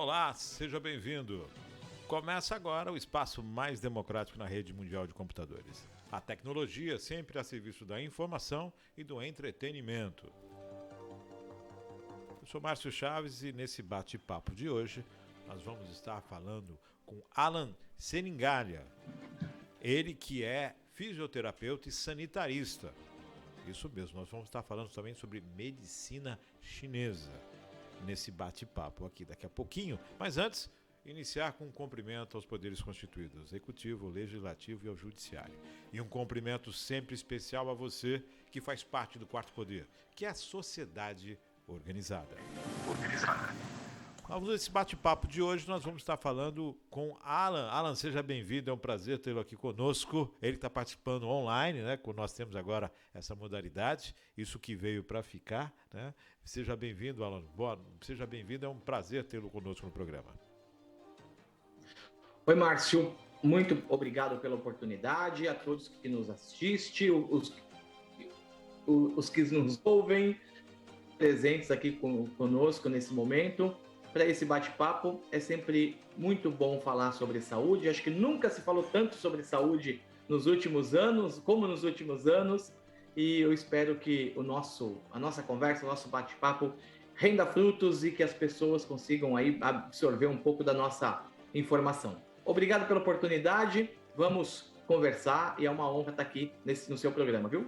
Olá, seja bem-vindo. Começa agora o espaço mais democrático na rede mundial de computadores. A tecnologia sempre a serviço da informação e do entretenimento. Eu sou Márcio Chaves e nesse bate-papo de hoje nós vamos estar falando com Alan Seringalha. Ele que é fisioterapeuta e sanitarista. Isso mesmo, nós vamos estar falando também sobre medicina chinesa nesse bate-papo aqui daqui a pouquinho. Mas antes, iniciar com um cumprimento aos poderes constituídos, executivo, legislativo e ao judiciário. E um cumprimento sempre especial a você que faz parte do quarto poder, que é a sociedade organizada. Vamos nesse bate-papo de hoje, nós vamos estar falando com Alan. Alan, seja bem-vindo, é um prazer tê-lo aqui conosco. Ele está participando online, né? Nós temos agora essa modalidade, isso que veio para ficar, né? Seja bem-vindo, Alan. Seja bem-vindo, é um prazer tê-lo conosco no programa. Oi, Márcio, muito obrigado pela oportunidade, a todos que nos assistem, os que nos ouvem, presentes aqui conosco nesse momento. Para esse bate-papo, é sempre muito bom falar sobre saúde. Acho que nunca se falou tanto sobre saúde nos últimos anos, como nos últimos anos, e eu espero que a nossa conversa, o nosso bate-papo renda frutos e que as pessoas consigam aí absorver um pouco da nossa informação. Obrigado pela oportunidade, vamos conversar e é uma honra estar aqui no seu programa, viu?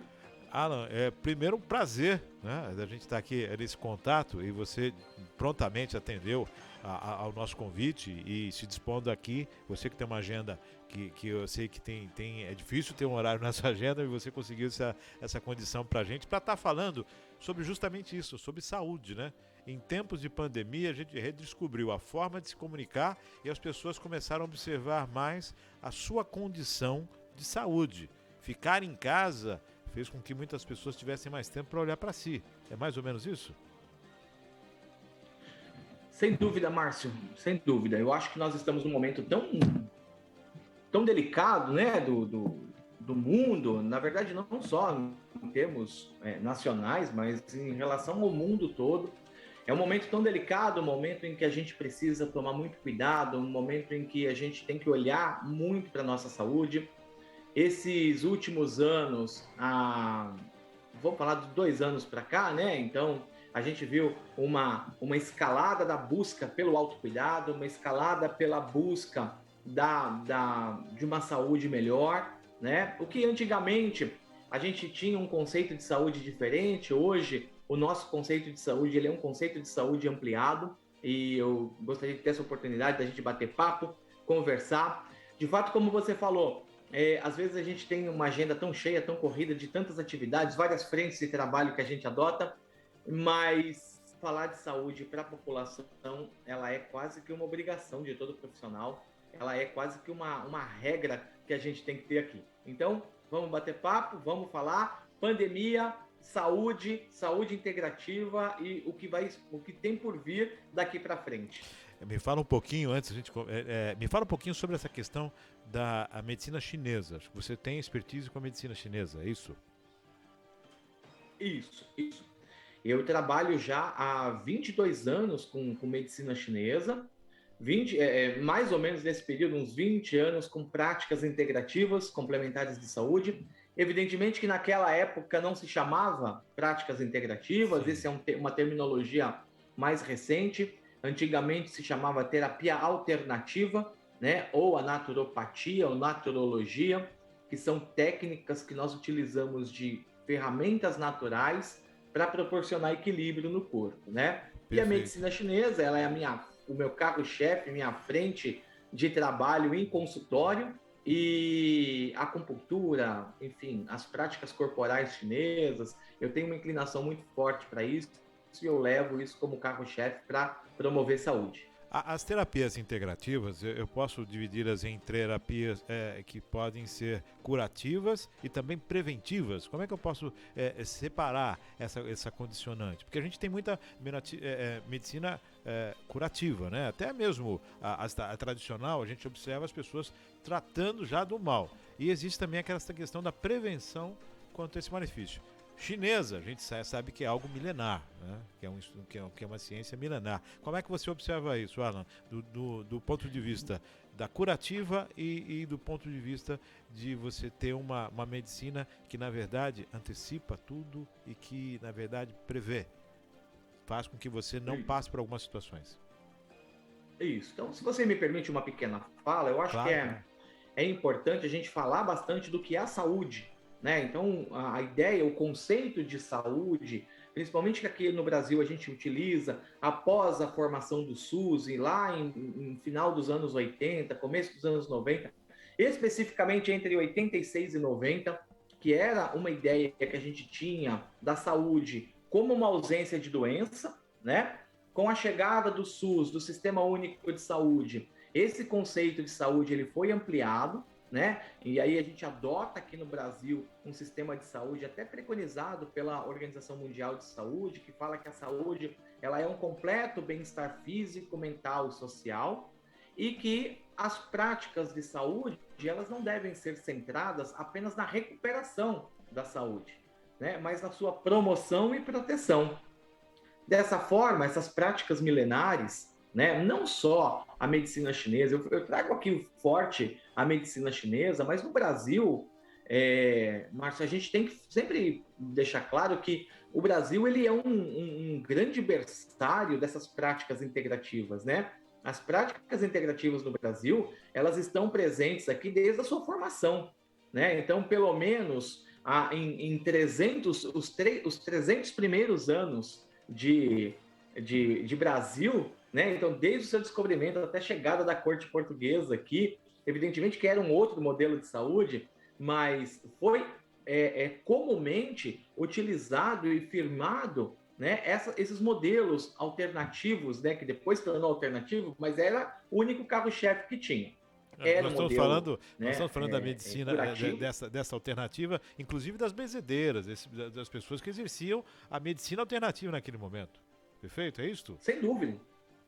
Alan, primeiro um prazer, né, a gente estar aqui nesse contato e você prontamente atendeu ao nosso convite e se dispondo aqui, você que tem uma agenda que eu sei que é difícil ter um horário nessa agenda e você conseguiu essa condição para a gente, para estar falando sobre justamente isso, sobre saúde, né? Em tempos de pandemia a gente redescobriu a forma de se comunicar e as pessoas começaram a observar mais a sua condição de saúde. Ficar em casa fez com que muitas pessoas tivessem mais tempo para olhar para si. É mais ou menos isso? Sem dúvida, Márcio, sem dúvida. Eu acho que nós estamos num momento tão delicado, né, do mundo, na verdade não só em termos nacionais, mas em relação ao mundo todo. É um momento tão delicado, um momento em que a gente precisa tomar muito cuidado, um momento em que a gente tem que olhar muito para a nossa saúde. Esses últimos anos, vou falar de 2 anos para cá, né? Então, a gente viu uma escalada da busca pelo autocuidado, uma escalada pela busca de uma saúde melhor, né? O que antigamente a gente tinha um conceito de saúde diferente, hoje o nosso conceito de saúde ele é um conceito de saúde ampliado e eu gostaria de ter essa oportunidade da gente bater papo, conversar. De fato, como você falou, às vezes a gente tem uma agenda tão cheia, tão corrida, de tantas atividades, várias frentes de trabalho que a gente adota, mas falar de saúde para a população, ela é quase que uma obrigação de todo profissional, ela é quase que uma regra que a gente tem que ter aqui. Então, vamos bater papo, vamos falar, pandemia, saúde integrativa e o que tem por vir daqui para frente. Me fala um pouquinho me fala um pouquinho sobre essa questão da medicina chinesa. Você tem expertise com a medicina chinesa, é isso? Isso. Eu trabalho já há 22 anos com medicina chinesa, mais ou menos nesse período, uns 20 anos com práticas integrativas complementares de saúde. Evidentemente que naquela época não se chamava práticas integrativas, essa é uma terminologia mais recente. Antigamente se chamava terapia alternativa, né? Ou a naturopatia ou naturologia, que são técnicas que nós utilizamos de ferramentas naturais para proporcionar equilíbrio no corpo, né? Perfeito. E a medicina chinesa, ela é o meu carro-chefe, minha frente de trabalho em consultório, e a acupuntura, enfim, as práticas corporais chinesas, eu tenho uma inclinação muito forte para isso e eu levo isso como carro-chefe para promover saúde. As terapias integrativas, eu posso dividi-las em terapias que podem ser curativas e também preventivas. Como é que eu posso separar essa condicionante? Porque a gente tem muita medicina curativa, né? Até mesmo a tradicional, a gente observa as pessoas tratando já do mal. E existe também aquela questão da prevenção quanto a esse malefício. chinesa. A gente sabe que é algo milenar, né? Que é uma ciência milenar. Como é que você observa isso, Alan? Do ponto de vista da curativa e do ponto de vista de você ter uma medicina que, na verdade, antecipa tudo e que, na verdade, prevê. Faz com que você não passe por algumas situações. Isso. Então, se você me permite uma pequena fala, eu acho Claro, que claro. é importante a gente falar bastante do que é a saúde, né? Então, a ideia, o conceito de saúde, principalmente que aqui no Brasil a gente utiliza após a formação do SUS, e lá em final dos anos 80, começo dos anos 90, especificamente entre 86 e 90, que era uma ideia que a gente tinha da saúde como uma ausência de doença, né? Com a chegada do SUS, do Sistema Único de Saúde, esse conceito de saúde ele foi ampliado, né? E aí a gente adota aqui no Brasil um sistema de saúde até preconizado pela Organização Mundial de Saúde, que fala que a saúde ela é um completo bem-estar físico, mental e social, e que as práticas de saúde elas não devem ser centradas apenas na recuperação da saúde, né? Mas na sua promoção e proteção. Dessa forma, essas práticas milenares, né, não só a medicina chinesa, eu trago aqui forte a medicina chinesa, mas no Brasil, Márcio, a gente tem que sempre deixar claro que o Brasil ele é um grande berçário dessas práticas integrativas, né? As práticas integrativas no Brasil, elas estão presentes aqui desde a sua formação, né? Então, pelo menos em 300, os 300 primeiros anos de Brasil, né? Então, desde o seu descobrimento até a chegada da corte portuguesa aqui, evidentemente que era um outro modelo de saúde, mas foi comumente utilizado e firmado, né? Esses modelos alternativos, né? Que depois tornou alternativo, mas era o único carro-chefe que tinha. Era Nós um estamos modelo, falando, né, nós estamos falando da medicina, curativo. dessa alternativa, inclusive das benzedeiras, das pessoas que exerciam a medicina alternativa naquele momento. Perfeito? É isto? Sem dúvida.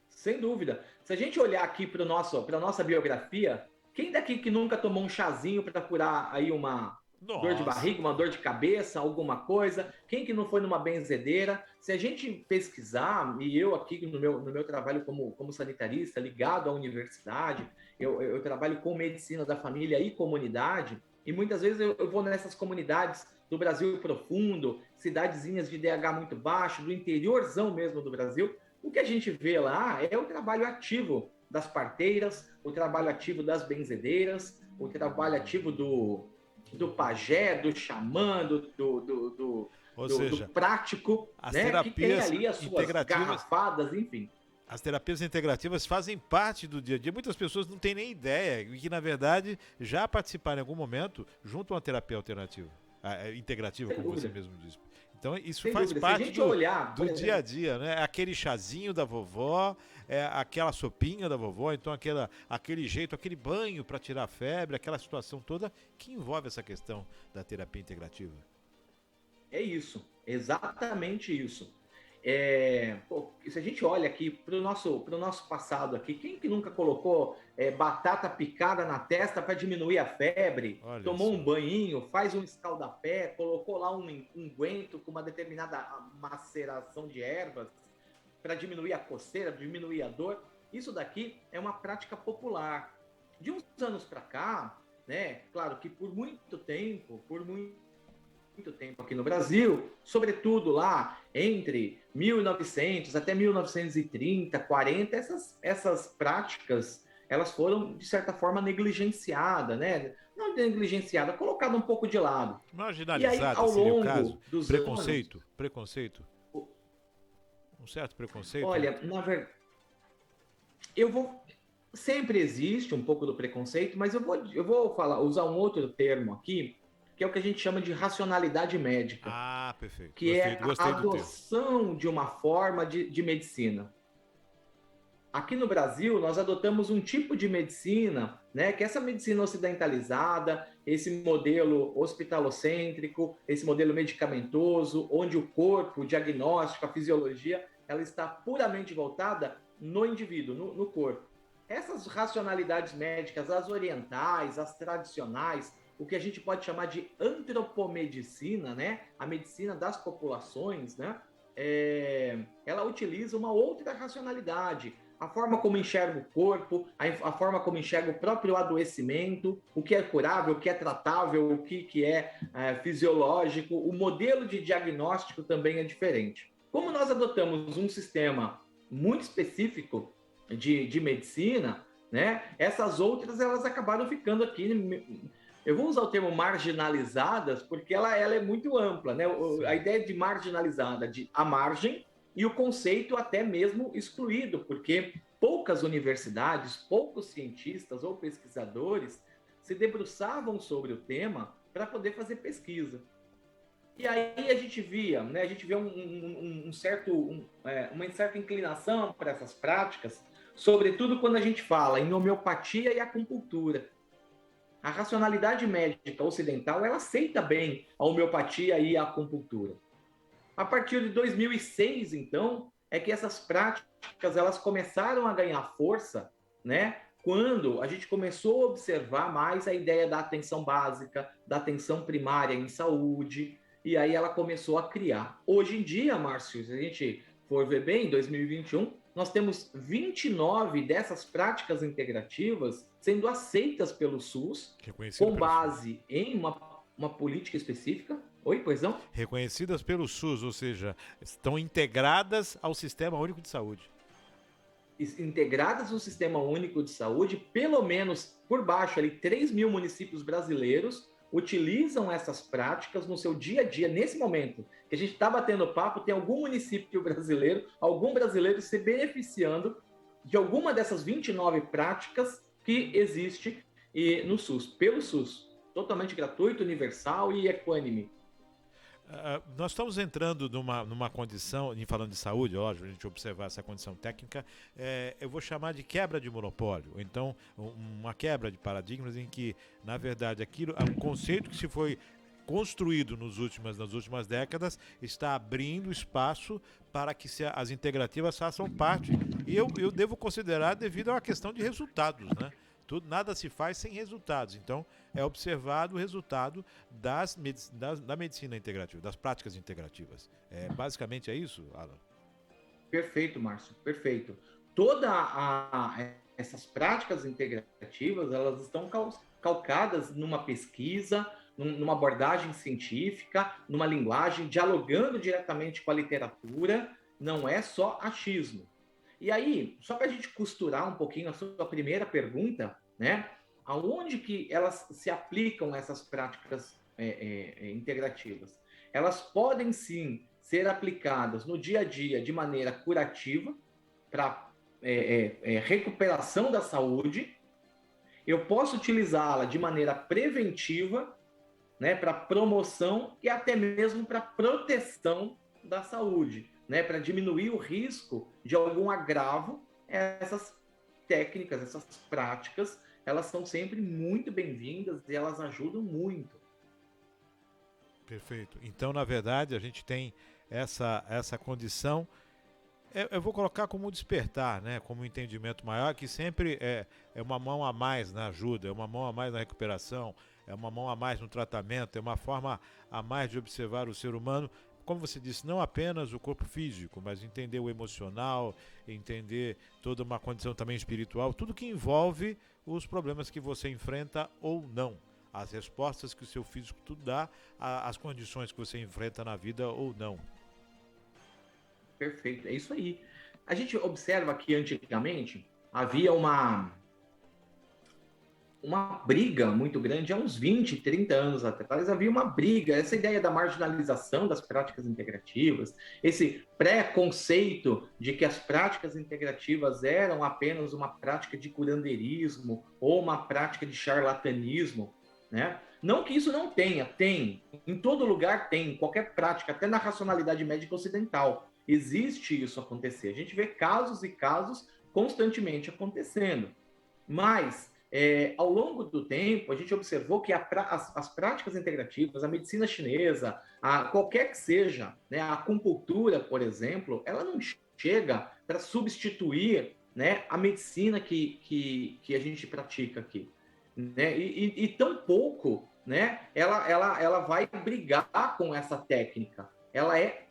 Sem dúvida. Se a gente olhar aqui para a nossa biografia, quem daqui que nunca tomou um chazinho para curar aí uma dor de Nossa. barriga, uma dor de cabeça, alguma coisa? Quem que não foi numa benzedeira? Se a gente pesquisar, e eu aqui no meu trabalho como sanitarista, ligado à universidade, eu trabalho com medicina da família e comunidade, e muitas vezes eu vou nessas comunidades do Brasil profundo, cidadezinhas de DH muito baixo, do interiorzão mesmo do Brasil, o que a gente vê lá é o trabalho ativo das parteiras, o trabalho ativo das benzedeiras, o trabalho ativo do pajé, do xamã, do prático, as né? Que tem terapias ali as suas integrativas, garrafadas, enfim. as terapias integrativas fazem parte do dia a dia. Muitas pessoas não têm nem ideia e que, na verdade, já participaram em algum momento junto a uma terapia alternativa, integrativa, Sem como dúvida. você mesmo disse. Então, isso Sem faz dúvida. Se a parte gente olhar, do dia a dia, né? Aquele chazinho da vovó, aquela sopinha da vovó, então aquele jeito, aquele banho para tirar a febre, aquela situação toda que envolve essa questão da terapia integrativa. é isso, exatamente isso. Se a gente olha aqui para o nosso passado aqui, quem que nunca colocou batata picada na testa para diminuir a febre, Olha tomou só. um banho, faz um escaldapé, colocou lá um unguento com uma determinada maceração de ervas para diminuir a coceira, diminuir a dor? Isso daqui é uma prática popular. De uns anos para cá, né? Claro que por muito tempo aqui no Brasil, sobretudo lá entre 1900 até 1930, 40, essas práticas elas foram de certa forma negligenciadas, né? Não negligenciada, colocada um pouco de lado. E aí Marginalizada ao seria o caso? longo dos anos, Preconceito. Um certo preconceito? olha, na verdade, eu vou sempre existe um pouco do preconceito, mas eu vou usar um outro termo aqui, que é o que a gente chama de racionalidade médica, Ah, perfeito. que é a Gostei do termo. adoção de uma forma de medicina. Aqui no Brasil, nós adotamos um tipo de medicina, né, que é essa medicina ocidentalizada, esse modelo hospitalocêntrico, esse modelo medicamentoso, onde o corpo, o diagnóstico, a fisiologia, ela está puramente voltada no indivíduo, no corpo. Essas racionalidades médicas, as orientais, as tradicionais, o que a gente pode chamar de antropomedicina, né? A medicina das populações, né? Ela utiliza uma outra racionalidade. A forma como enxerga o corpo, a forma como enxerga o próprio adoecimento, o que é curável, o que é tratável, o que é fisiológico, o modelo de diagnóstico também é diferente. Como nós adotamos um sistema muito específico de medicina, né, essas outras elas acabaram ficando aqui. Eu vou usar o termo marginalizadas porque ela é muito ampla, né? A ideia de marginalizada, de à margem, e o conceito até mesmo excluído, porque poucas universidades, poucos cientistas ou pesquisadores se debruçavam sobre o tema para poder fazer pesquisa. E aí a gente via, né, a gente vê uma certa inclinação para essas práticas, sobretudo quando a gente fala em homeopatia e acupuntura. A racionalidade médica ocidental, ela aceita bem a homeopatia e a acupuntura. A partir de 2006, então, é que essas práticas elas começaram a ganhar força, né? Quando a gente começou a observar mais a ideia da atenção básica, da atenção primária em saúde, e aí ela começou a criar. Hoje em dia, Márcio, se a gente for ver bem, em 2021, nós temos 29 dessas práticas integrativas sendo aceitas pelo SUS, com base em uma política específica. Oi, pois não? Reconhecidas pelo SUS, ou seja, estão integradas ao Sistema Único de Saúde. Integradas no Sistema Único de Saúde, pelo menos por baixo, ali, 3 mil municípios brasileiros utilizam essas práticas no seu dia a dia. Nesse momento que a gente está batendo papo, tem algum município brasileiro, algum brasileiro se beneficiando de alguma dessas 29 práticas que existe no SUS, pelo SUS. Totalmente gratuito, universal e equânime. Nós estamos entrando numa condição, falando de saúde, lógico, a gente observar essa condição técnica, eu vou chamar de quebra de monopólio, ou então uma quebra de paradigmas em que, na verdade, um conceito que se foi construído nas últimas décadas está abrindo espaço para que as integrativas façam parte. E eu devo considerar devido a uma questão de resultados, né? Nada se faz sem resultados. Então, é observado o resultado da medicina integrativa, das práticas integrativas. Basicamente é isso, Alan? Perfeito, Márcio, perfeito. Essas práticas integrativas, elas estão calcadas numa pesquisa, numa abordagem científica, numa linguagem, dialogando diretamente com a literatura, não é só achismo. E aí, só para a gente costurar um pouquinho a sua primeira pergunta, né? Aonde que elas se aplicam essas práticas integrativas? Elas podem sim ser aplicadas no dia a dia de maneira curativa, para recuperação da saúde. Eu posso utilizá-la de maneira preventiva, né, para promoção e até mesmo para proteção da saúde, né, para diminuir o risco de algum agravo. Essas técnicas, essas práticas, elas são sempre muito bem-vindas e elas ajudam muito. Perfeito. Então, na verdade, a gente tem essa condição. Eu vou colocar como despertar, né? Como um entendimento maior, que sempre é uma mão a mais na ajuda, é uma mão a mais na recuperação, é uma mão a mais no tratamento, é uma forma a mais de observar o ser humano. Como você disse, não apenas o corpo físico, mas entender o emocional, entender toda uma condição também espiritual, tudo que envolve os problemas que você enfrenta ou não. As respostas que o seu físico tudo dá, as condições que você enfrenta na vida ou não. Perfeito, é isso aí. A gente observa que antigamente havia uma briga muito grande, há uns 20, 30 anos atrás, havia uma briga, essa ideia da marginalização das práticas integrativas, esse pré-conceito de que as práticas integrativas eram apenas uma prática de curandeirismo ou uma prática de charlatanismo, né? Não que isso não tenha, tem, em todo lugar tem, qualquer prática, até na racionalidade médica ocidental, existe isso acontecer. A gente vê casos e casos constantemente acontecendo, mas ao longo do tempo, a gente observou que as práticas integrativas, a medicina chinesa, qualquer que seja, né, a acupuntura, por exemplo, ela não chega para substituir, né, a medicina que a gente pratica aqui. Né? E tampouco né, ela vai brigar com essa técnica. Ela é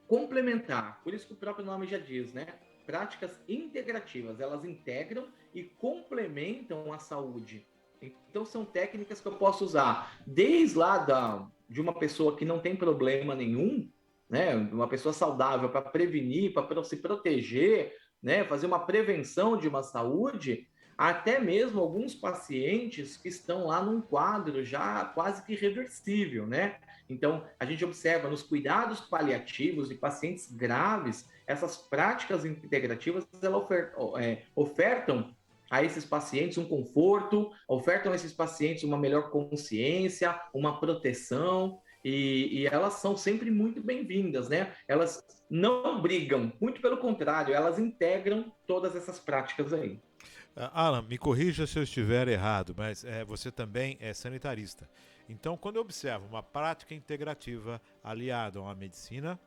complementar. Por isso que o próprio nome já diz, né? Práticas integrativas. Elas integram e complementam a saúde. Então, são técnicas que eu posso usar desde lá de uma pessoa que não tem problema nenhum, né? Uma pessoa saudável para prevenir, para se proteger, né? Fazer uma prevenção de uma saúde, até mesmo alguns pacientes que estão lá num quadro já quase que irreversível, né? Então, a gente observa nos cuidados paliativos de pacientes graves, essas práticas integrativas elas ofertam a esses pacientes um conforto, ofertam a esses pacientes uma melhor consciência, uma proteção, e elas são sempre muito bem-vindas, né? Elas não brigam, muito pelo contrário, elas integram todas essas práticas aí. Alan, me corrija se eu estiver errado, mas você também é sanitarista. Então, quando eu observo uma prática integrativa aliada a uma medicina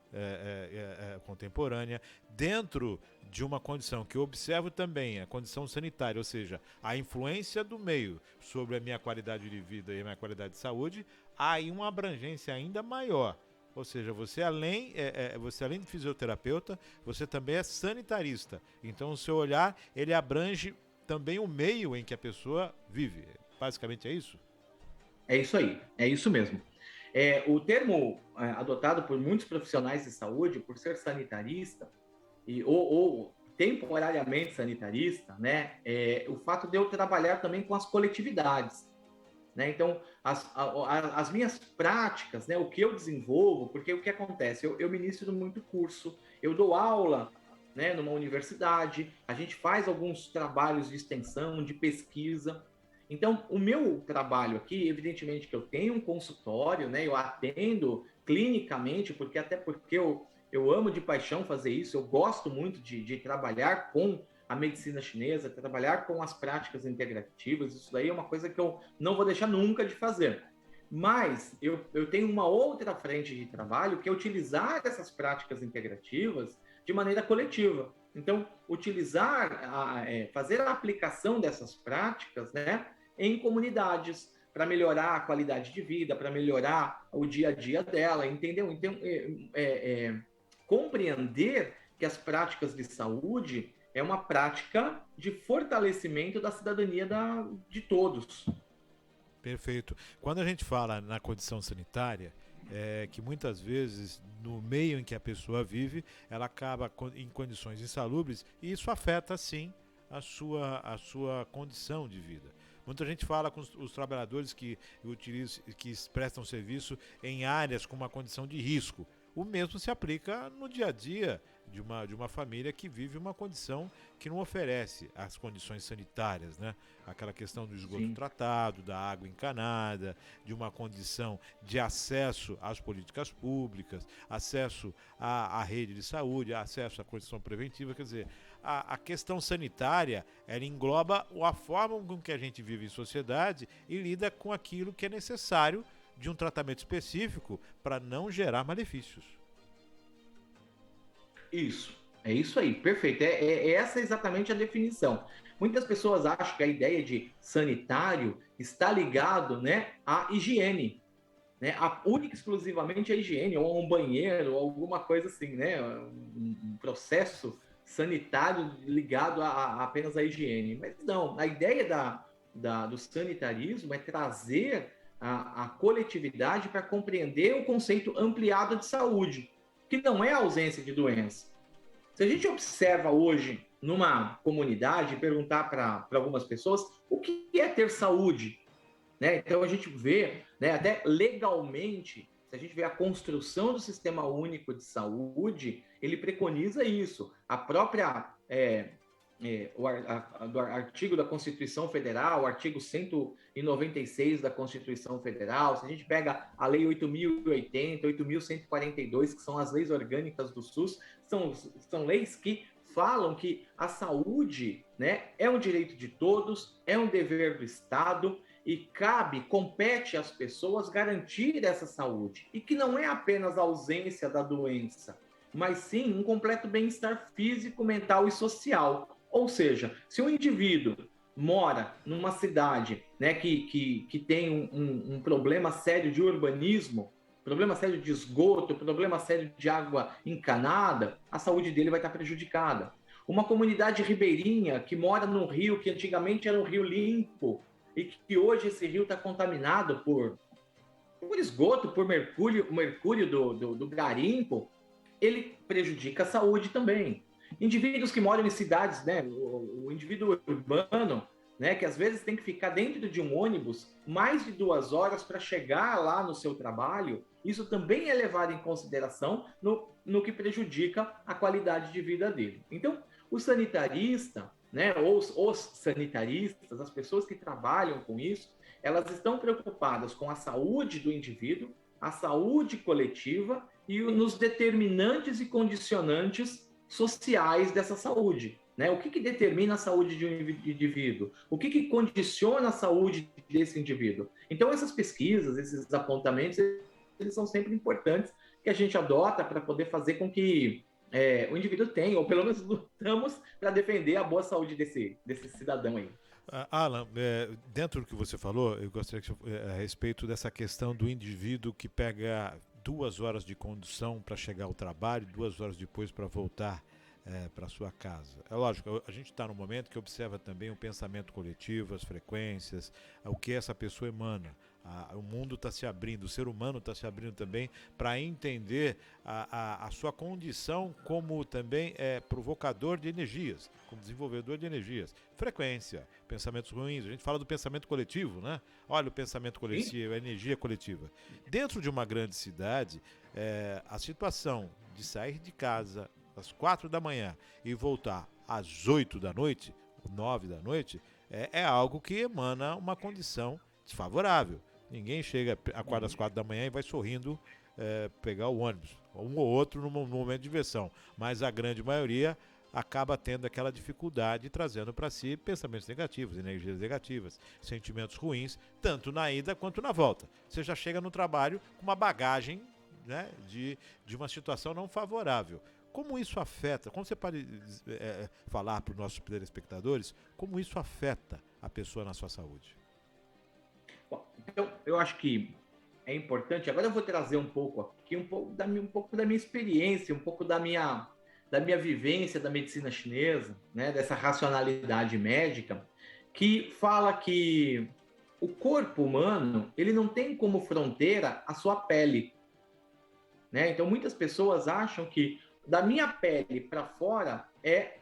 contemporânea, dentro de uma condição que eu observo também, a condição sanitária, ou seja, a influência do meio sobre a minha qualidade de vida e a minha qualidade de saúde, há aí uma abrangência ainda maior. Ou seja, você além de fisioterapeuta, você também é sanitarista. Então, o seu olhar, ele abrange também o meio em que a pessoa vive. Basicamente é isso? É isso aí, é isso mesmo. O termo adotado por muitos profissionais de saúde, por ser sanitarista, ou temporariamente sanitarista, né? O fato de eu trabalhar também com as coletividades. Né? Então, as minhas práticas, né? O que eu desenvolvo, porque o que acontece? Eu ministro muito curso, eu dou aula, né? Numa universidade, a gente faz alguns trabalhos de extensão, de pesquisa. Então, o meu trabalho aqui, evidentemente que eu tenho um consultório, né? Eu atendo clinicamente, porque eu amo de paixão fazer isso, eu gosto muito de trabalhar com a medicina chinesa, trabalhar com as práticas integrativas, isso daí é uma coisa que eu não vou deixar nunca de fazer. Mas eu tenho uma outra frente de trabalho que é utilizar essas práticas integrativas de maneira coletiva. Então, fazer a aplicação dessas práticas, né, em comunidades, para melhorar a qualidade de vida, para melhorar o dia a dia dela, entendeu? Então, compreender que as práticas de saúde é uma prática de fortalecimento da cidadania de todos. Perfeito. Quando a gente fala na condição sanitária, que muitas vezes no meio em que a pessoa vive, ela acaba em condições insalubres e isso afeta sim a sua condição de vida. Muita gente fala com os trabalhadores que prestam serviço em áreas com uma condição de risco. O mesmo se aplica no dia a dia de uma família que vive uma condição que não oferece as condições sanitárias, né? Aquela questão do esgoto Sim. tratado, da água encanada, de uma condição de acesso às políticas públicas, acesso à rede de saúde, acesso à condição preventiva, quer dizer, a questão sanitária, ela engloba a forma com que a gente vive em sociedade e lida com aquilo que é necessário de um tratamento específico para não gerar malefícios. Isso, é isso aí, perfeito. Essa é exatamente a definição. Muitas pessoas acham que a ideia de sanitário está ligado, né, à higiene, né, única e exclusivamente à higiene, ou a um banheiro, ou alguma coisa assim, né, um processo sanitário ligado apenas à higiene. Mas não, a ideia do sanitarismo é trazer a coletividade para compreender o conceito ampliado de saúde, que não é a ausência de doença. Se a gente observa hoje numa comunidade, perguntar para algumas pessoas o que é ter saúde, né? Então a gente vê, né, até legalmente, se a gente vê a construção do Sistema Único de Saúde, ele preconiza isso. A própria do artigo da Constituição Federal, o artigo 196 da Constituição Federal, se a gente pega a Lei 8.080, 8.142, que são as leis orgânicas do SUS, são leis que falam que a saúde, né, é um direito de todos, é um dever do Estado e compete às pessoas garantir essa saúde. E que não é apenas a ausência da doença, mas sim um completo bem-estar físico, mental e social. Ou seja, se o indivíduo mora numa cidade, né, que tem um problema sério de urbanismo, problema sério de esgoto, problema sério de água encanada, a saúde dele vai estar prejudicada. Uma comunidade ribeirinha que mora num rio que antigamente era um rio limpo e que hoje esse rio está contaminado por esgoto, por mercúrio do garimpo, ele prejudica a saúde também. Indivíduos que moram em cidades, né, o indivíduo urbano, né, que às vezes tem que ficar dentro de um ônibus mais de 2 horas para chegar lá no seu trabalho, isso também é levado em consideração no que prejudica a qualidade de vida dele. Então, o sanitarista, né, os sanitaristas, as pessoas que trabalham com isso, elas estão preocupadas com a saúde do indivíduo, a saúde coletiva e nos determinantes e condicionantes sociais dessa saúde. Né? O que determina a saúde de um indivíduo? O que condiciona a saúde desse indivíduo? Então, essas pesquisas, esses apontamentos, eles são sempre importantes que a gente adota para poder fazer com que o indivíduo tenha, ou pelo menos lutamos para defender a boa saúde desse cidadão aí. Alan, dentro do que você falou, eu gostaria que a respeito dessa questão do indivíduo que pega 2 horas de condução para chegar ao trabalho, 2 horas depois para voltar para sua casa. É lógico, a gente está num momento que observa também o pensamento coletivo, as frequências, o que essa pessoa emana. O mundo está se abrindo, o ser humano está se abrindo também para entender a sua condição como também provocador de energias, como desenvolvedor de energias. Frequência, pensamentos ruins, a gente fala do pensamento coletivo, né? Olha o pensamento coletivo, a energia coletiva. Dentro de uma grande cidade, a situação de sair de casa às 4 da manhã e voltar às 8 da noite, 9 da noite, é algo que emana uma condição desfavorável. Ninguém chega às 4 da manhã e vai sorrindo pegar o ônibus. Um ou outro no momento de diversão. Mas a grande maioria acaba tendo aquela dificuldade, trazendo para si pensamentos negativos, energias negativas, sentimentos ruins, tanto na ida quanto na volta. Você já chega no trabalho com uma bagagem, né, de uma situação não favorável. Como isso afeta, como você pode falar para os nossos telespectadores, como isso afeta a pessoa na sua saúde? Bom, então, eu acho que é importante. Agora eu vou trazer um pouco aqui, um pouco da minha experiência, um pouco da minha vivência da medicina chinesa, né, dessa racionalidade médica, que fala que o corpo humano ele não tem como fronteira a sua pele. Né? Então, muitas pessoas acham que da minha pele para fora é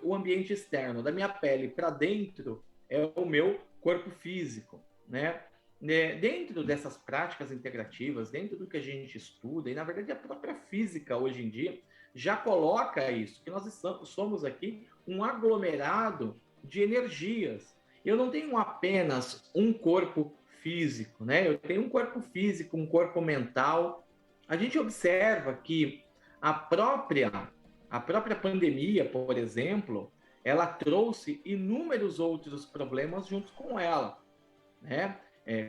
o ambiente externo, da minha pele para dentro é o meu corpo físico. Né? Dentro dessas práticas integrativas, dentro do que a gente estuda, e na verdade a própria física hoje em dia já coloca isso, que nós somos aqui um aglomerado de energias. Eu não tenho apenas um corpo físico, né? Eu tenho um corpo físico, um corpo mental. A gente observa que a própria pandemia, por exemplo, ela trouxe inúmeros outros problemas junto com ela, né?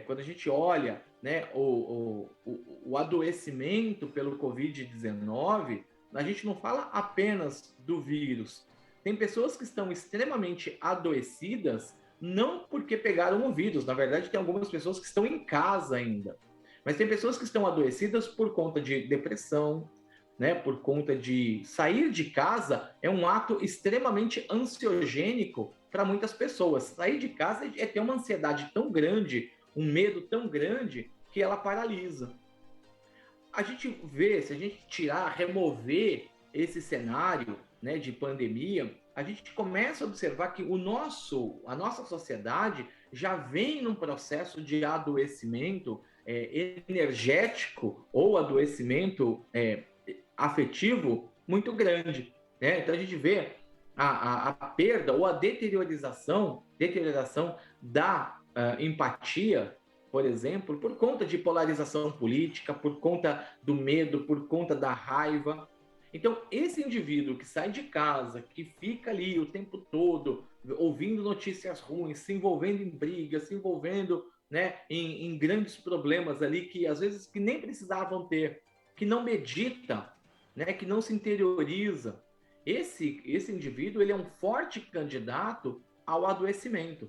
Quando a gente olha, né, o adoecimento pelo Covid-19, a gente não fala apenas do vírus. Tem pessoas que estão extremamente adoecidas não porque pegaram o vírus, na verdade tem algumas pessoas que estão em casa ainda. Mas tem pessoas que estão adoecidas por conta de depressão, né, por conta de sair de casa é um ato extremamente ansiogênico para muitas pessoas. Sair de casa é ter uma ansiedade tão grande, um medo tão grande, que ela paralisa. A gente vê, se a gente remover esse cenário, né, de pandemia, a gente começa a observar que a nossa sociedade já vem num processo de adoecimento energético ou adoecimento afetivo muito grande. Né? Então a gente vê a perda ou a deteriorização da empatia, por exemplo, por conta de polarização política, por conta do medo, por conta da raiva. Então, esse indivíduo que sai de casa, que fica ali o tempo todo ouvindo notícias ruins, se envolvendo em brigas, se envolvendo, né, em grandes problemas ali que às vezes que nem precisavam ter, que não medita, né, que não se interioriza, esse indivíduo ele é um forte candidato ao adoecimento.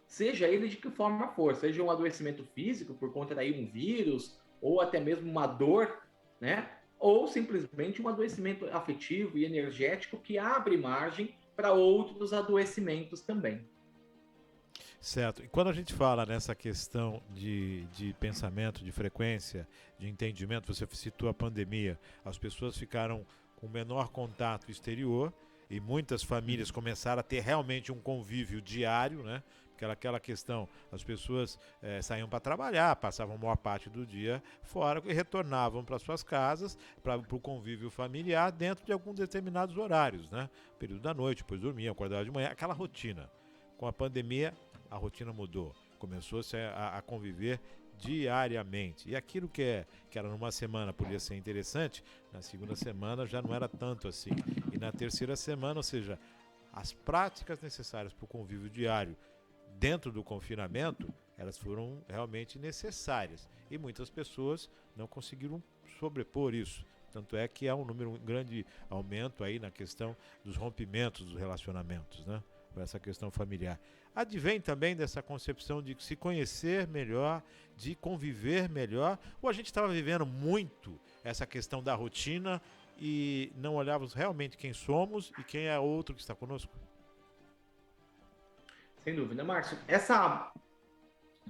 Seja ele de que forma for, seja um adoecimento físico por conta daí um vírus, ou até mesmo uma dor, né? Ou simplesmente um adoecimento afetivo e energético que abre margem para outros adoecimentos também. Certo. E quando a gente fala nessa questão de pensamento, de frequência, de entendimento, você citou a pandemia, as pessoas ficaram com menor contato exterior e muitas famílias começaram a ter realmente um convívio diário, né? Aquela questão, as pessoas saíam para trabalhar, passavam a maior parte do dia fora e retornavam para suas casas, para o convívio familiar dentro de alguns determinados horários, né? Período da noite, depois dormiam, acordavam de manhã, aquela rotina. Com a pandemia, a rotina mudou. Começou-se a conviver diariamente. E aquilo que era numa semana podia ser interessante, na segunda semana já não era tanto assim. E na terceira semana, ou seja, as práticas necessárias para o convívio diário dentro do confinamento, elas foram realmente necessárias. E muitas pessoas não conseguiram sobrepor isso. Tanto é que há um grande aumento aí na questão dos rompimentos dos relacionamentos, né? Essa questão familiar. Advém também dessa concepção de se conhecer melhor, de conviver melhor, ou a gente estava vivendo muito essa questão da rotina e não olhávamos realmente quem somos e quem é outro que está conosco? Sem dúvida, Márcio.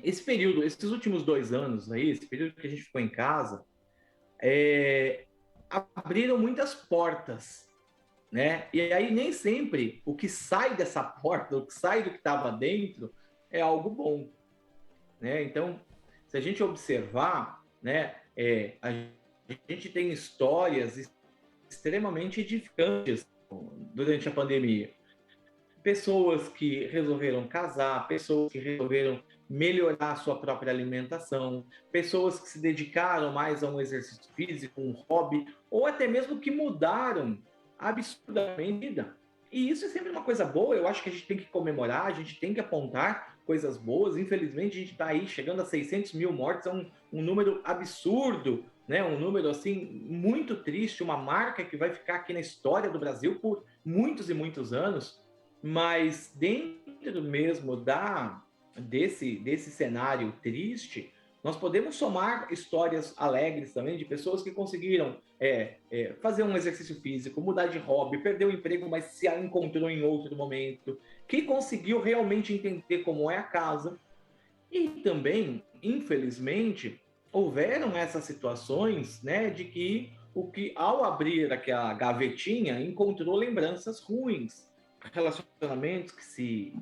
Esse período, esses últimos 2 anos aí, esse período que a gente ficou em casa, abriram muitas portas, né? E aí nem sempre o que sai dessa porta, o que sai do que estava dentro, é algo bom, né? Então, se a gente observar, né, a gente tem histórias extremamente edificantes durante a pandemia. Pessoas que resolveram casar, pessoas que resolveram melhorar a sua própria alimentação, pessoas que se dedicaram mais a um exercício físico, um hobby, ou até mesmo que mudaram absurdamente a vida. E isso é sempre uma coisa boa, eu acho que a gente tem que comemorar, a gente tem que apontar coisas boas. Infelizmente, a gente está aí chegando a 600 mil mortes, é um número absurdo, né? Um número assim muito triste, uma marca que vai ficar aqui na história do Brasil por muitos e muitos anos. Mas dentro mesmo desse cenário triste, nós podemos somar histórias alegres também de pessoas que conseguiram fazer um exercício físico, mudar de hobby, perder o emprego, mas se encontrou em outro momento, que conseguiu realmente entender como é a casa. E também, infelizmente, houveram essas situações, né, de que o que ao abrir aquela gavetinha encontrou lembranças ruins, relacionamentos que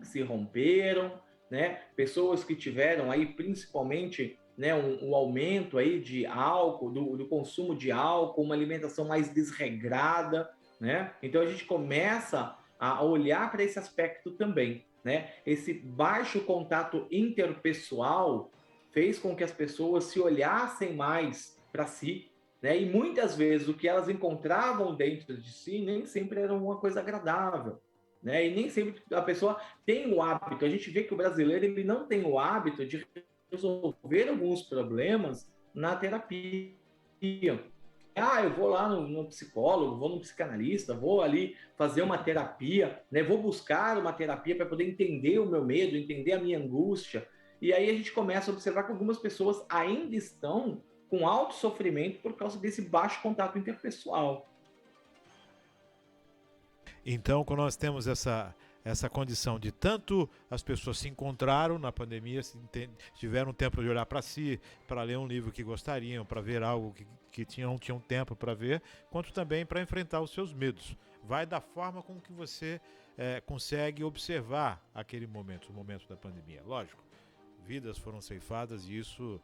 se romperam, né, pessoas que tiveram aí principalmente, né, um aumento aí de álcool, do consumo de álcool, uma alimentação mais desregrada, né? Então a gente começa a olhar para esse aspecto também, né? Esse baixo contato interpessoal fez com que as pessoas se olhassem mais para si, né? E muitas vezes o que elas encontravam dentro de si nem sempre era uma coisa agradável, né? E nem sempre a pessoa tem o hábito. A gente vê que o brasileiro ele não tem o hábito de resolver alguns problemas na terapia. Eu vou lá no psicólogo, vou no psicanalista, vou ali fazer uma terapia, né? Vou buscar uma terapia para poder entender o meu medo, entender a minha angústia. E aí a gente começa a observar que algumas pessoas ainda estão com alto sofrimento por causa desse baixo contato interpessoal. Então, quando nós temos essa condição de tanto as pessoas se encontraram na pandemia, tiveram tempo de olhar para si, para ler um livro que gostariam, para ver algo que tinham tempo para ver, quanto também para enfrentar os seus medos. Vai da forma com que você consegue observar aquele momento, o momento da pandemia. Lógico, vidas foram ceifadas e isso,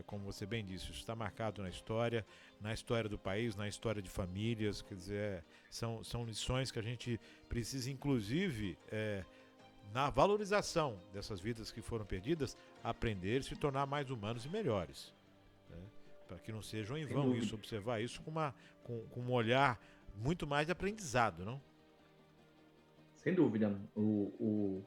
como você bem disse, isso está marcado na história do país, na história de famílias. Quer dizer, são lições que a gente precisa, inclusive, na valorização dessas vidas que foram perdidas, aprender e se tornar mais humanos e melhores, né? Para que não sejam em vão isso, observar isso com um olhar muito mais de aprendizado, não? Sem dúvida. O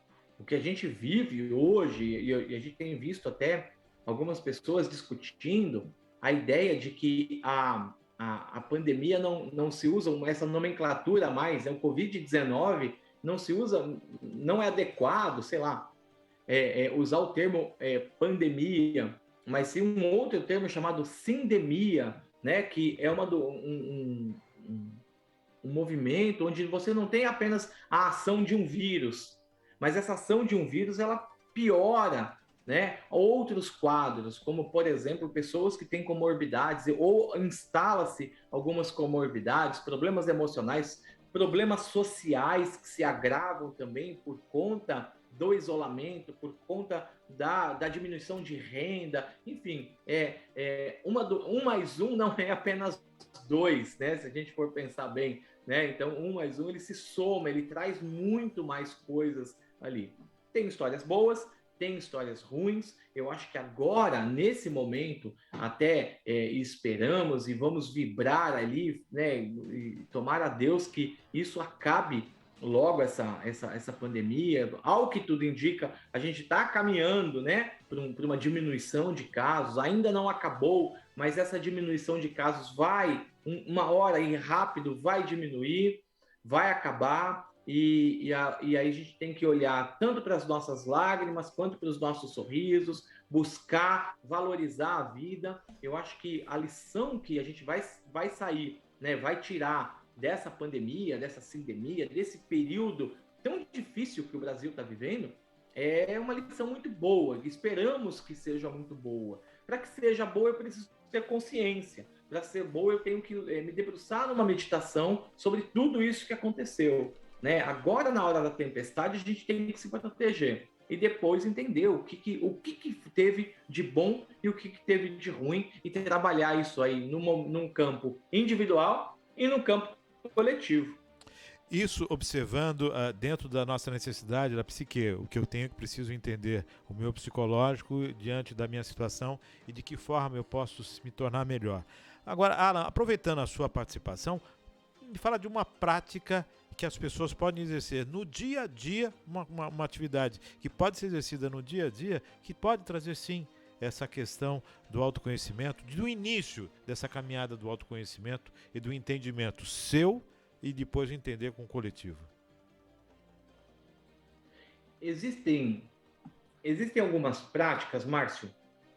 que a gente vive hoje, e a gente tem visto até algumas pessoas discutindo a ideia de que a pandemia não se usa essa nomenclatura mais, o Covid-19, não se usa, não é adequado, sei lá, usar o termo pandemia, mas sim um outro termo chamado sindemia, né, que é um movimento onde você não tem apenas a ação de um vírus, mas essa ação de um vírus ela piora, né, outros quadros, como por exemplo pessoas que têm comorbidades ou instala-se algumas comorbidades, problemas emocionais, problemas sociais que se agravam também por conta do isolamento, por conta da diminuição de renda, enfim, um mais um não é apenas dois, né? Se a gente for pensar bem, né? Então, um mais um ele se soma, ele traz muito mais coisas ali. Tem histórias boas, tem histórias ruins. Eu acho que agora, nesse momento, até esperamos e vamos vibrar ali, né? E tomar a Deus que isso acabe logo essa pandemia. Ao que tudo indica, a gente está caminhando, né, para uma diminuição de casos. Ainda não acabou, mas essa diminuição de casos vai, uma hora e rápido, vai diminuir, vai acabar. E aí a gente tem que olhar tanto para as nossas lágrimas quanto para os nossos sorrisos, buscar valorizar a vida. Eu acho que a lição que a gente vai sair, né, vai tirar dessa pandemia, dessa sindemia, desse período tão difícil que o Brasil está vivendo, é uma lição muito boa. Esperamos que seja muito boa. Para que seja boa, eu preciso ter consciência. Para ser boa, eu tenho que me debruçar numa meditação sobre tudo isso que aconteceu. Né? Agora, na hora da tempestade, a gente tem que se proteger. E depois entender o que teve de bom e o que teve de ruim e trabalhar isso aí num campo individual e no campo coletivo. Isso observando dentro da nossa necessidade, da psique, o que eu tenho que preciso entender, o meu psicológico diante da minha situação e de que forma eu posso me tornar melhor. Agora, Alan, aproveitando a sua participação, me fala de uma prática que as pessoas podem exercer no dia a dia, uma atividade que pode ser exercida no dia a dia, que pode trazer sim essa questão do autoconhecimento, do início dessa caminhada do autoconhecimento e do entendimento seu e depois entender com o coletivo. Existem algumas práticas, Márcio,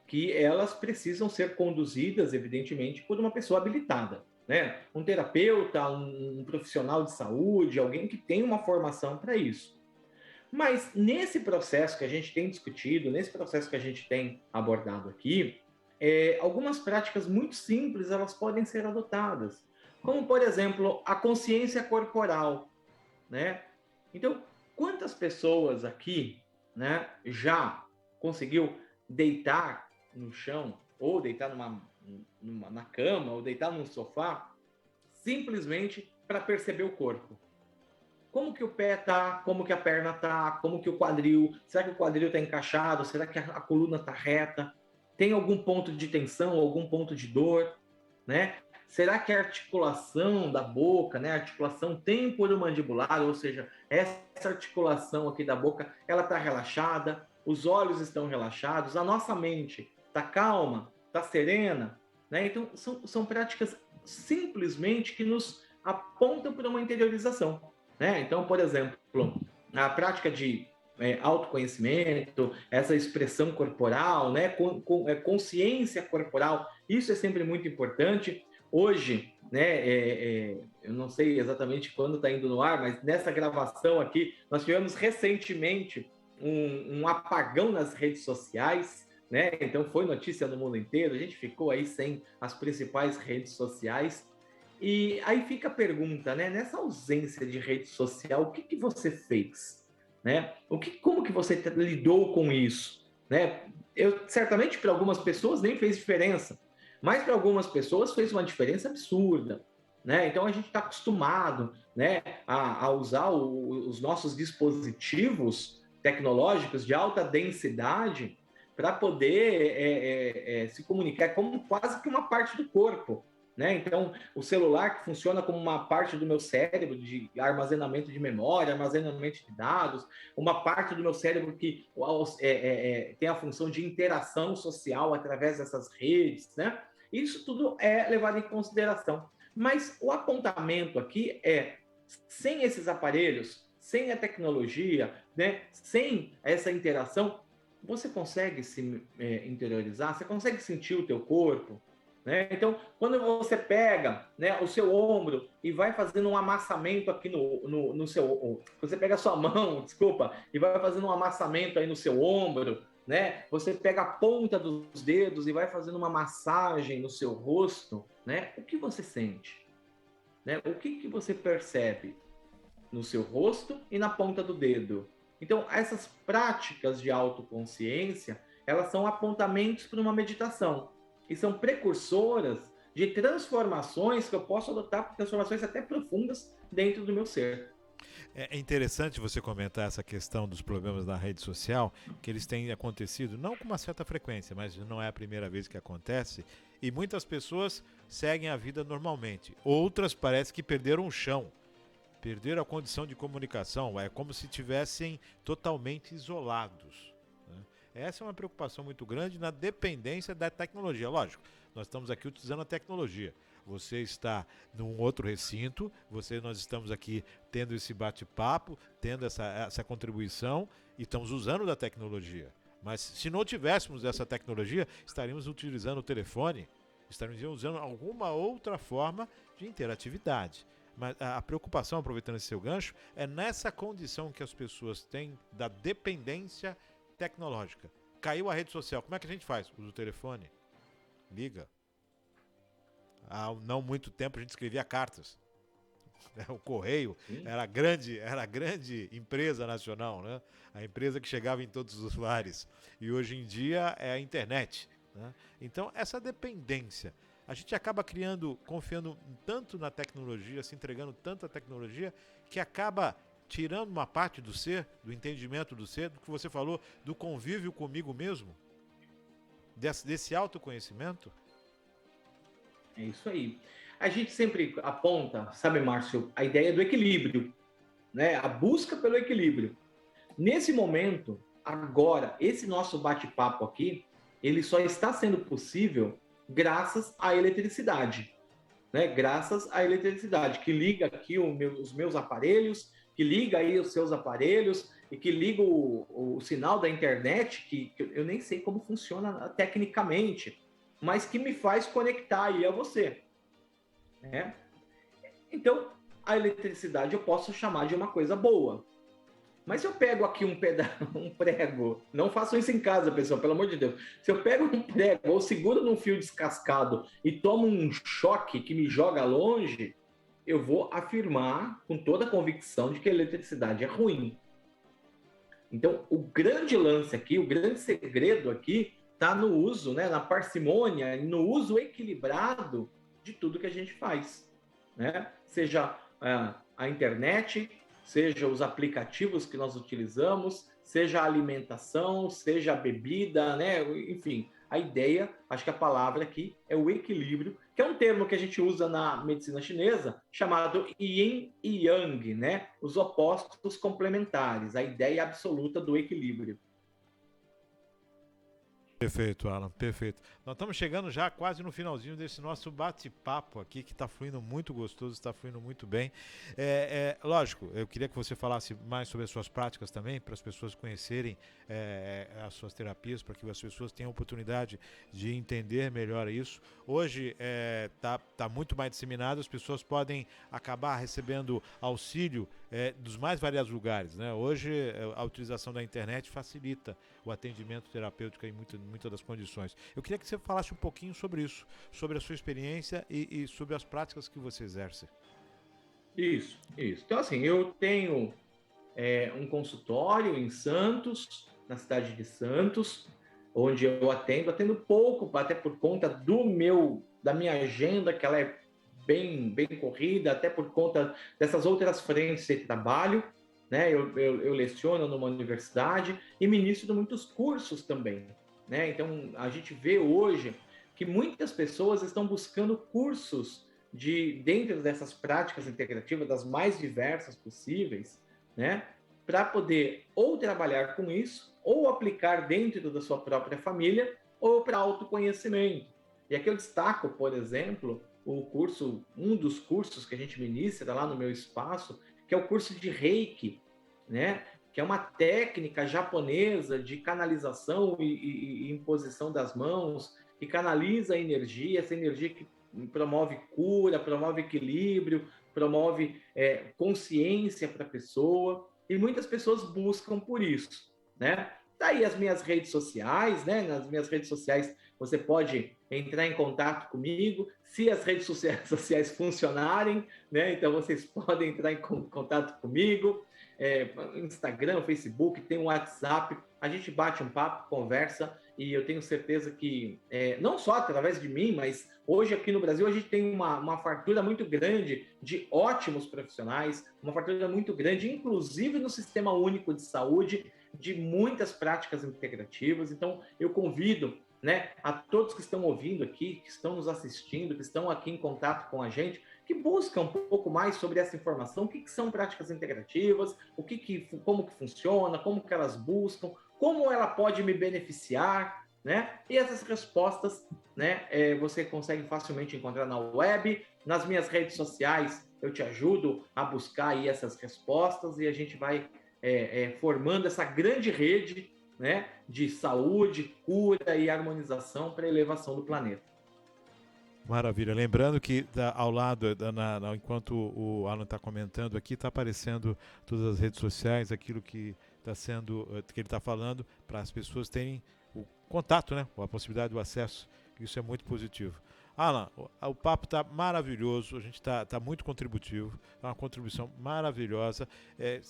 que elas precisam ser conduzidas, evidentemente, por uma pessoa habilitada, né? Um terapeuta, um profissional de saúde, alguém que tem uma formação para isso. Mas nesse processo que a gente tem discutido, nesse processo que a gente tem abordado aqui, algumas práticas muito simples elas podem ser adotadas, como por exemplo a consciência corporal, né? Então, quantas pessoas aqui, né, já conseguiu deitar no chão ou deitar na cama ou deitar num sofá simplesmente para perceber o corpo? Como que o pé tá, como que a perna tá, como que o quadril, será que o quadril está encaixado, será que a coluna está reta, tem algum ponto de tensão, algum ponto de dor, né? Será que a articulação da boca, né, a articulação temporomandibular, ou seja, essa articulação aqui da boca, ela está relaxada, os olhos estão relaxados, a nossa mente está calma, está serena, né? Então, são práticas simplesmente que nos apontam para uma interiorização. Né? Então, por exemplo, a prática de autoconhecimento, essa expressão corporal, né? Consciência corporal, isso é sempre muito importante. Hoje, né, eu não sei exatamente quando está indo no ar, mas nessa gravação aqui, nós tivemos recentemente um apagão nas redes sociais, né? Então foi notícia no mundo inteiro, a gente ficou aí sem as principais redes sociais. E aí fica a pergunta, né? Nessa ausência de rede social, o que você fez? Né? Como que você lidou com isso? Né? Certamente para algumas pessoas nem fez diferença, mas para algumas pessoas fez uma diferença absurda. Né? Então a gente está acostumado, né, a usar os nossos dispositivos tecnológicos de alta densidade para poder se comunicar como quase que uma parte do corpo. Né? Então, o celular que funciona como uma parte do meu cérebro de armazenamento de memória, armazenamento de dados, uma parte do meu cérebro que tem a função de interação social através dessas redes, né? Isso tudo é levado em consideração. Mas o apontamento aqui é, sem esses aparelhos, sem a tecnologia, né, sem essa interação, você consegue se interiorizar, você consegue sentir o teu corpo, né? Então, quando você pega, né, o seu ombro e vai fazendo um amassamento aqui no seu... Você pega a sua mão, desculpa, e vai fazendo um amassamento aí no seu ombro, né? Você pega a ponta dos dedos e vai fazendo uma massagem no seu rosto, né? O que você sente? Né? O que você percebe no seu rosto e na ponta do dedo? Então, essas práticas de autoconsciência, elas são apontamentos para uma meditação e são precursoras de transformações que eu posso adotar, transformações até profundas dentro do meu ser. É interessante você comentar essa questão dos problemas na rede social, que eles têm acontecido, não com uma certa frequência, mas não é a primeira vez que acontece, e muitas pessoas seguem a vida normalmente. Outras parece que perderam o chão, perderam a condição de comunicação, é como se tivessem totalmente isolados, né? Essa é uma preocupação muito grande na dependência da tecnologia. Lógico, nós estamos aqui utilizando a tecnologia. Você está num outro recinto, nós estamos aqui tendo esse bate-papo, tendo essa contribuição e estamos usando da tecnologia. Mas se não tivéssemos essa tecnologia, estaríamos utilizando o telefone, estaríamos usando alguma outra forma de interatividade. Mas a preocupação, aproveitando esse seu gancho, é nessa condição que as pessoas têm da dependência tecnológica. Caiu a rede social, como é que a gente faz? Usa o telefone, liga. Há não muito tempo a gente escrevia cartas. O Correio era a grande empresa nacional, né? A empresa que chegava em todos os lares. E hoje em dia é a internet, né? Então, essa dependência, a gente acaba confiando tanto na tecnologia, se entregando tanto à tecnologia, que acaba tirando uma parte do ser, do entendimento do ser, do que você falou, do convívio comigo mesmo, desse autoconhecimento. É isso aí. A gente sempre aponta, sabe, Márcio, a ideia do equilíbrio, né? A busca pelo equilíbrio. Nesse momento, agora, esse nosso bate-papo aqui, ele só está sendo possível graças à eletricidade, né? Graças à eletricidade, que liga aqui os meus aparelhos, que liga aí os seus aparelhos e que liga o sinal da internet, que eu nem sei como funciona tecnicamente, mas que me faz conectar aí a você, né? Então, a eletricidade eu posso chamar de uma coisa boa. Mas se eu pego aqui um prego, não façam isso em casa, pessoal, pelo amor de Deus. Se eu pego um prego ou seguro num fio descascado e tomo um choque que me joga longe, eu vou afirmar com toda a convicção de que a eletricidade é ruim. Então, o grande lance aqui, o grande segredo aqui, está no uso, né, na parcimônia, no uso equilibrado de tudo que a gente faz, né? Seja a internet, seja os aplicativos que nós utilizamos, seja a alimentação, seja a bebida, né? Enfim, a ideia, acho que a palavra aqui é o equilíbrio, que é um termo que a gente usa na medicina chinesa, chamado yin e yang, né? Os opostos complementares, a ideia absoluta do equilíbrio. Perfeito, Alan, perfeito. Nós estamos chegando já quase no finalzinho desse nosso bate-papo aqui, que está fluindo muito gostoso, está fluindo muito bem. Lógico, eu queria que você falasse mais sobre as suas práticas também, para as pessoas conhecerem as suas terapias, para que as pessoas tenham a oportunidade de entender melhor isso. Hoje tá muito mais disseminado, as pessoas podem acabar recebendo auxílio dos mais variados lugares, né? Hoje a utilização da internet facilita o atendimento terapêutico em muitas das condições. Eu queria que você falasse um pouquinho sobre isso, sobre a sua experiência e sobre as práticas que você exerce. Isso. Então, assim, eu tenho um consultório em Santos, na cidade de Santos, onde eu atendo pouco, até por conta da minha agenda, que ela é bem corrida, até por conta dessas outras frentes de trabalho, né? Eu leciono numa universidade e ministro muitos cursos também, né? Então, a gente vê hoje que muitas pessoas estão buscando cursos dentro dessas práticas integrativas, das mais diversas possíveis, né? Para poder ou trabalhar com isso, ou aplicar dentro da sua própria família, ou para autoconhecimento. E aqui eu destaco, por exemplo, um dos cursos que a gente ministra lá no meu espaço, que é o curso de Reiki, né? Que é uma técnica japonesa de canalização e imposição das mãos, que canaliza a energia, essa energia que promove cura, promove equilíbrio, promove consciência para a pessoa, e muitas pessoas buscam por isso, né? Daí as minhas redes sociais, né? Nas minhas redes sociais você pode entrar em contato comigo, se as redes sociais funcionarem, né? Então vocês podem entrar em contato comigo, Instagram, Facebook, tem um WhatsApp, a gente bate um papo, conversa, e eu tenho certeza que, não só através de mim, mas hoje aqui no Brasil a gente tem uma fartura muito grande de ótimos profissionais, uma fartura muito grande, inclusive no Sistema Único de Saúde, de muitas práticas integrativas. Então, eu convido, né, a todos que estão ouvindo aqui, que estão nos assistindo, que estão aqui em contato com a gente, que buscam um pouco mais sobre essa informação, o que são práticas integrativas, como que funciona, como que elas buscam, como ela pode me beneficiar, né? E essas respostas, né, você consegue facilmente encontrar na web, nas minhas redes sociais, eu te ajudo a buscar aí essas respostas e a gente vai formando essa grande rede, né, de saúde, cura e harmonização para a elevação do planeta. Maravilha. Lembrando que ao lado, enquanto o Alan está comentando aqui, está aparecendo todas as redes sociais, aquilo que ele está falando, para as pessoas terem o contato, né? A possibilidade do acesso. Isso é muito positivo. Alan, o papo está maravilhoso, a gente está muito contributivo, é uma contribuição maravilhosa.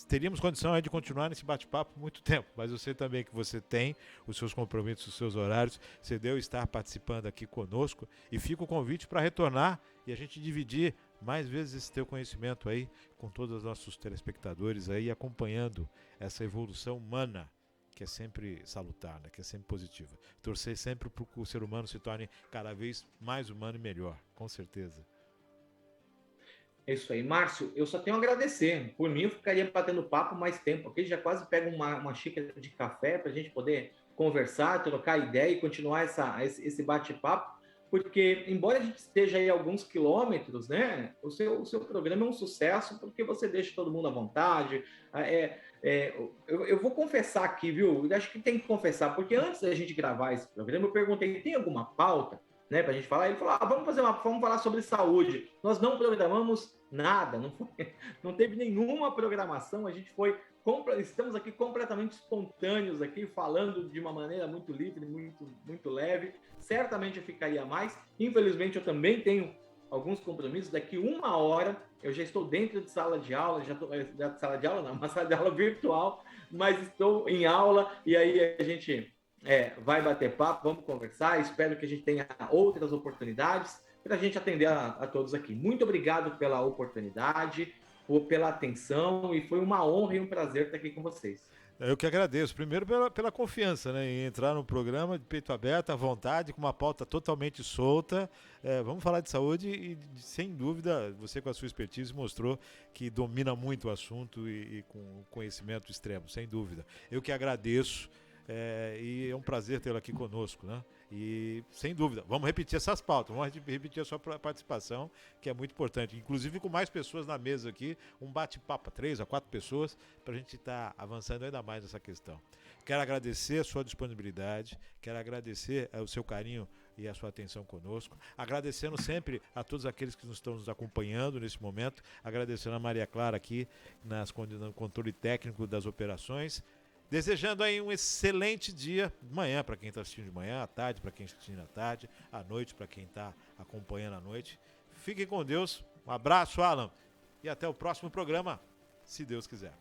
Teríamos condição aí de continuar nesse bate-papo muito tempo, mas eu sei também que você tem os seus compromissos, os seus horários, você deu estar participando aqui conosco, e fica o convite para retornar e a gente dividir mais vezes esse teu conhecimento aí com todos os nossos telespectadores aí, acompanhando essa evolução humana, que é sempre salutar, né? Que é sempre positiva. Torcer sempre para que o ser humano se torne cada vez mais humano e melhor, com certeza. É isso aí. Márcio, eu só tenho a agradecer. Por mim, eu ficaria batendo papo mais tempo, porque já quase pego uma xícara de café para a gente poder conversar, trocar ideia e continuar esse bate-papo, porque, embora a gente esteja aí a alguns quilômetros, né, o seu programa é um sucesso porque você deixa todo mundo à vontade. Eu vou confessar aqui, viu? Eu acho que tem que confessar, porque antes da gente gravar esse programa, eu perguntei, tem alguma pauta, né, para a gente falar? Ele falou, vamos falar sobre saúde. Nós não programamos nada, não teve nenhuma programação, a gente estamos aqui completamente espontâneos aqui, falando de uma maneira muito livre, muito leve. Certamente eu ficaria mais. Infelizmente eu também tenho alguns compromissos. Daqui 1 hora eu já estou dentro de sala de aula, sala de aula não, uma sala de aula virtual, mas estou em aula e aí a gente vai bater papo, vamos conversar. Espero que a gente tenha outras oportunidades para a gente atender a todos aqui. Muito obrigado pela oportunidade, pela atenção, e foi uma honra e um prazer estar aqui com vocês. Eu que agradeço, primeiro pela confiança, né, em entrar no programa de peito aberto, à vontade, com uma pauta totalmente solta. Vamos falar de saúde e, sem dúvida, você com a sua expertise mostrou que domina muito o assunto e com conhecimento extremo, sem dúvida. Eu que agradeço. E é um prazer tê-lo aqui conosco, né? E sem dúvida, vamos repetir essas pautas, vamos repetir a sua participação, que é muito importante, inclusive com mais pessoas na mesa aqui, um bate-papo, 3 a 4 pessoas, para a gente estar avançando ainda mais nessa questão. Quero agradecer a sua disponibilidade, quero agradecer o seu carinho e a sua atenção conosco, agradecendo sempre a todos aqueles que estão nos acompanhando nesse momento, agradecendo a Maria Clara aqui no controle técnico das operações. Desejando aí um excelente dia de manhã para quem está assistindo de manhã, à tarde para quem está assistindo à tarde, à noite para quem está acompanhando à noite. Fiquem com Deus, um abraço, Alan, e até o próximo programa, se Deus quiser.